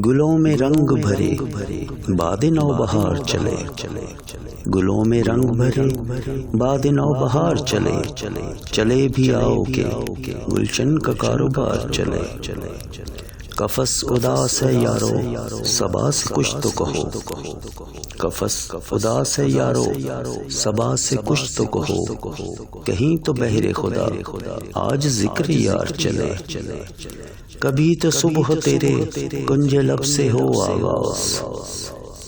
گلوں میں رنگ بھرے باد نو بہار چلے، گلوں میں رنگ بھرے باد نو بہار چلے، چلے بھی آؤ کہ گلشن کا کاروبار چلے۔ قفس اداس ہے یارو صبا سے کچھ تو کہو، قفس اداس ہے یارو صبا سے کچھ تو کہو، کہیں تو بہر خدا آج ذکر یار چلے۔ کبھی تو صبح تیرے کنج لب سے ہو آغاز،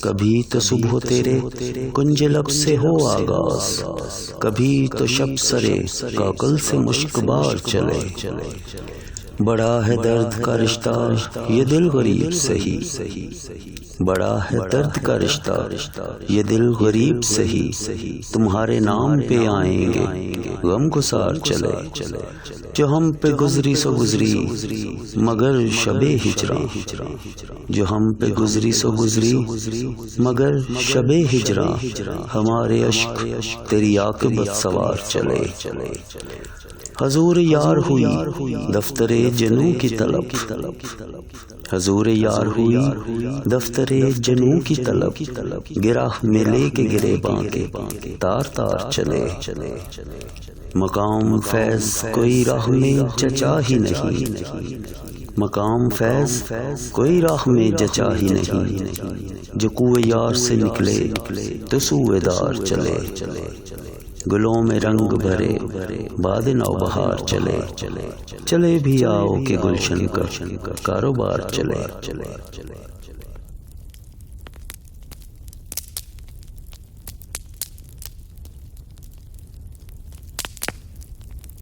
کبھی تو صبح تیرے کنج لب سے ہو آغاز، کبھی تو شب سرے کاکل سے مشک بار چلے۔ بڑا ہے درد کا رشتہ یہ دل غریب سہی، بڑا ہے درد کا رشتہ یہ دل غریب سہی، تمہارے نام پہ آئیں گے غم گسار چلے۔ جو ہم پہ گزری سو گزری مگر شب ہجراں، جو ہم پہ گزری سو گزری مگر شب ہجراں، ہمارے اشک تیری عاقبت سوار چلے۔ حضور یار ہوئی دفتر جنوں کی طلب، حضور یار ہوئی دفتر جنوں کی طلب، گراہ میں لے کے گریباں کے تار تار چلے۔ مقام فیض کوئی راہ میں جچا ہی نہیں، مقام فیض کوئی راہ میں جچا ہی نہیں، جو کوئے یار سے نکلے تو سوئے دار چلے۔ گلوں میں رنگ بھرے باد نو بہار چلے، چلے بھی آؤ کہ گلشن کا کاروبار چلے۔